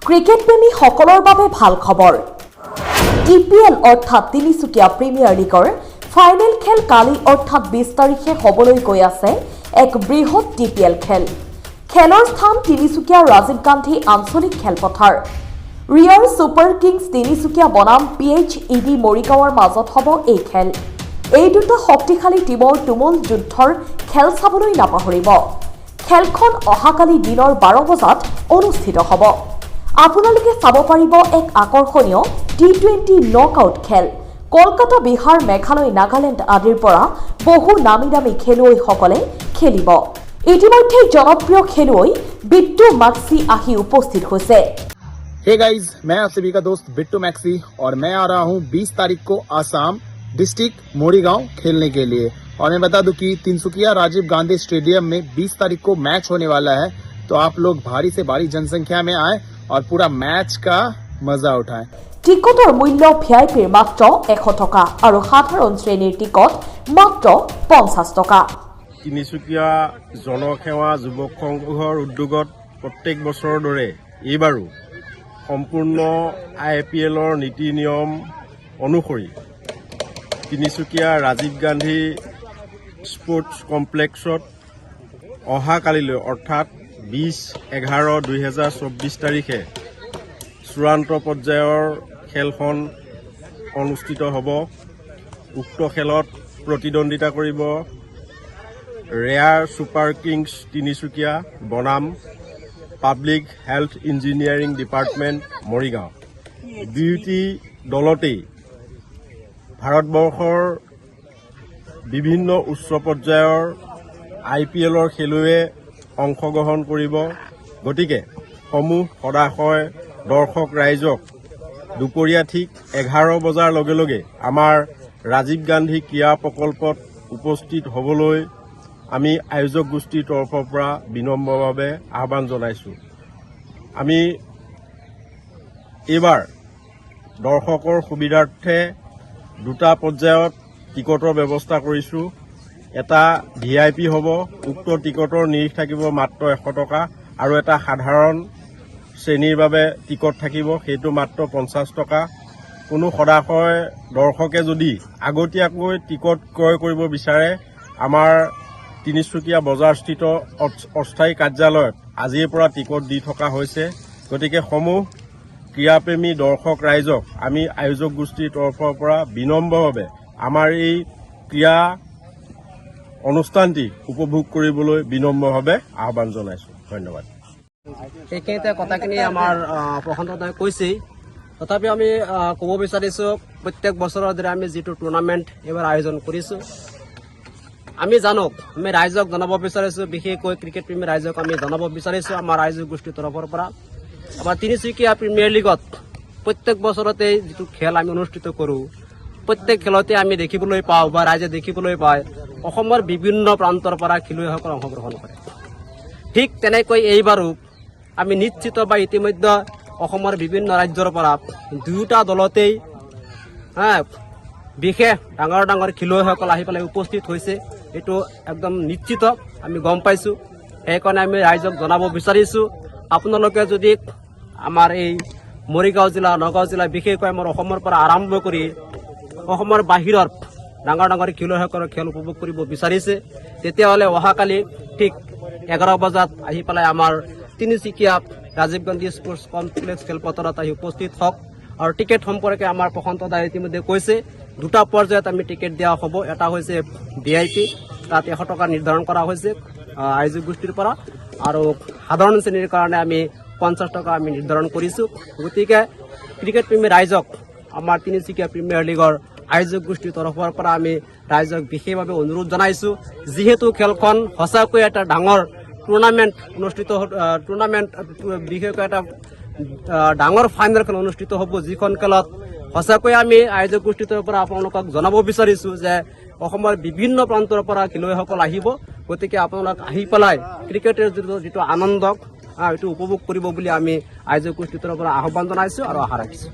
Cricket প্ৰেমী সকলৰ বাবে ভাল খবৰ। ইপিএল অৰ্থাৎ তিনিচুকীয়া প্ৰিমিয়াৰ লীগৰ ফাইনেল খেল কালি অৰ্থাৎ 20 তাৰিখে হ'বলৈ গৈ আছে এক বৃহৎ টিপিএল খেল। খেলৰ স্থান তিনিচুকীয়া ৰাজীৱ গান্ধী আঞ্চলিক খেলপথাৰ। ৰিয়াৰ ছুপাৰ কিংছ তিনিচুকীয়া বনাম PHEB মৰিগাঁৱৰ মাজত হ'ব এই খেল। এই দুটা শক্তিশালী টীমৰ তুমুল যুদ্ধৰ খেল চাবলৈ নাপাহৰিব। খেলখন অহাকালি দিনৰ 12 বজাত অনুষ্ঠিত হ'ব। আপোনালোকে চাব পাৰিব এক আকৰ্ষণীয় T20 নকআউট খেল। কলকাতা, বিহাৰ, মেঘালয়, নাগালেণ্ড আদিৰ পৰা বহু নামী দামী খেলুৱৈসকলে খেলিব। ইতিমধ্যে জনপ্ৰিয় খেলুৱৈ বিট্টু মাক্সি আহি উপস্থিত হৈছে। हे गाइस, मैं आप सभी का दोस्त बिट्टू मैक्सी और मैं आ रहा हूँ 20 तारीख को आसाम डिस्ट्रिक्ट मोरीगांव खेलने के लिए। और मैं बता दूं कि तिनसुकिया राजीव गांधी स्टेडियम में 20 तारीख को मैच होने वाला है, तो आप लोग भारी से भारी जनसंख्या में आए और पूरा मैच का मजा उठाएं। টিকটৰ মূল্য ভিআইপিৰ মাত্ৰ 100 টকা আৰু সাধাৰণ শ্ৰেণীৰ টিকট মাত্ৰ 50 টকা। তিনিচুকীয়া জনসেৱা যুৱক সংঘৰ উদ্যোগত প্ৰত্যেক বছৰৰ দৰে এইবাৰো সম্পূৰ্ণ IPLৰ নীতি নিয়ম অনুসৰি তিনিচুকীয়া ৰাজীৱ গান্ধী স্পৰ্টছ কমপ্লেক্সত অহাকালিলৈ অৰ্থাৎ 20/11/2024 তাৰিখে চূড়ান্ত পৰ্যায়ৰ খেলখন অনুষ্ঠিত হ'ব। উক্ত খেলত প্ৰতিদ্বন্দ্বিতা কৰিব ৰেয়াৰ ছুপাৰ কিংছ তিনিচুকীয়া বনাম public health engineering department Morigaon. দুয়োটি দলতেই ভাৰতবৰ্ষৰ বিভিন্ন উচ্চ পৰ্যায়ৰ IPLৰ খেলুৱৈয়ে অংশগ্ৰহণ কৰিব। গতিকে সমূহ সদাশয় দৰ্শক ৰাইজক দুপৰীয়া ঠিক 11 বজাৰ লগে লগে আমাৰ ৰাজীৱ গান্ধী ক্ৰীড়া প্ৰকল্পত উপস্থিত হ'বলৈ আমি আয়োজক গোষ্ঠীৰ তৰফৰ পৰা বিনম্ৰভাৱে আহ্বান জনাইছোঁ। আমি এইবাৰ দৰ্শকৰ সুবিধাৰ্থে দুটা পৰ্যায়ত টিকটৰ ব্যৱস্থা কৰিছোঁ। এটা VIP হ'ব, উক্ত টিকটৰ নিৰিখ থাকিব মাত্ৰ 100 টকা, আৰু এটা সাধাৰণ শ্ৰেণীৰ বাবে টিকট থাকিব, সেইটো মাত্ৰ 50 টকা। কোনো সদাশয় দৰ্শকে যদি আগতীয়াকৈ টিকট ক্ৰয় কৰিব বিচাৰে, আমাৰ তিনিচুকীয়া বজাৰস্থিত অস্থায়ী কাৰ্যালয়ত আজিৰ পৰা টিকট দি থকা হৈছে। গতিকে সমূহ ক্ৰীড়াপ্ৰেমী দৰ্শক ৰাইজক আমি আয়োজক গোষ্ঠীৰ তৰফৰ পৰা বিনম্ৰভাৱে আমাৰ এই ক্ৰীড়া অনুষ্ঠানটি উপভোগ কৰিবলৈ বিনম্ৰভাৱে আহ্বান জনাইছোঁ। ধন্যবাদ। সেইখিনিতে কথাখিনি আমাৰ প্ৰশান্তদাই কৈছেই। তথাপিও আমি ক'ব বিচাৰিছোঁ, প্ৰত্যেক বছৰৰ দৰে আমি যিটো টুৰ্ণামেণ্ট এইবাৰ আয়োজন কৰিছোঁ, আমি জানক, আমি ৰাইজক জনাব বিচাৰিছোঁ, বিশেষকৈ ক্ৰিকেট প্ৰেমী ৰাইজক আমি জনাব বিচাৰিছোঁ আমাৰ ৰাইজক গোষ্ঠীৰ তৰফৰ পৰা আমাৰ তিনিচুকীয়া প্ৰিমিয়াৰ লীগত প্ৰত্যেক বছৰতে যিটো খেল আমি অনুষ্ঠিত কৰোঁ, প্ৰত্যেক খেলতে আমি দেখিবলৈ পাওঁ বা ৰাইজে দেখিবলৈ পায় অসমৰ বিভিন্ন প্ৰান্তৰ পৰা খেলুৱৈসকল অংশগ্ৰহণ কৰে। ঠিক তেনেকৈ এইবাৰো আমি নিশ্চিত বা ইতিমধ্যে অসমৰ বিভিন্ন ৰাজ্যৰ পৰা দুয়োটা দলতেই বিশেষ ডাঙৰ ডাঙৰ খেলুৱৈসকল আহি পেলাই উপস্থিত হৈছে। এইটো একদম নিশ্চিত, আমি গম পাইছোঁ। সেইকাৰণে আমি ৰাইজক জনাব বিচাৰিছোঁ, আপোনালোকে যদি আমাৰ এই মৰিগাঁও জিলা, নগাঁও জিলা, বিশেষকৈ আমাৰ অসমৰ পৰা আৰম্ভ কৰি অসমৰ বাহিৰৰ ডাঙৰ ডাঙৰ খেলুৱৈসকলৰ খেল উপভোগ কৰিব বিচাৰিছে, তেতিয়াহ'লে অহাকালি ঠিক 11 বজাত আহি পেলাই আমাৰ তিনিচুকীয়া ৰাজীৱ গান্ধী স্পৰ্টছ কমপ্লেক্স খেলপথাৰত আহি উপস্থিত হওক। আৰু টিকেট সম্পৰ্কে আমাৰ প্ৰশান্ত দাই ইতিমধ্যে কৈছে, দুটা পৰ্যায়ত আমি টিকেট দিয়া হ'ব। এটা হৈছে VIP, তাত 100 টকা নিৰ্ধাৰণ কৰা হৈছে আয়োজক গোষ্ঠীৰ পৰা, আৰু সাধাৰণ শ্ৰেণীৰ কাৰণে আমি 50 টকা আমি নিৰ্ধাৰণ কৰিছোঁ। গতিকে ক্ৰিকেট প্ৰেমী ৰাইজক আমাৰ তিনিচুকীয়া প্ৰিমিয়াৰ লীগৰ আয়োজক গোষ্ঠীৰ তৰফৰ পৰা আমি ৰাইজক বিশেষভাৱে অনুৰোধ জনাইছোঁ, যিহেতু খেলখন সঁচাকৈ এটা ডাঙৰ টুৰ্ণামেণ্ট বিশেষকৈ এটা ডাঙৰ ফাইনেল খেল অনুষ্ঠিত হ'ব, যিখন খেলত সঁচাকৈ আমি আয়োজক গোষ্ঠীৰ তৰফৰ পৰা আপোনালোকক জনাব বিচাৰিছোঁ যে অসমৰ বিভিন্ন প্ৰান্তৰ পৰা খেলুৱৈসকল আহিব। গতিকে আপোনালোক আহি পেলাই ক্ৰিকেটৰ যিটো আনন্দ এইটো উপভোগ কৰিব বুলি আমি আয়োজক গোষ্ঠীৰ তৰফৰ পৰা আহ্বান জনাইছোঁ আৰু আশা ৰাখিছোঁ।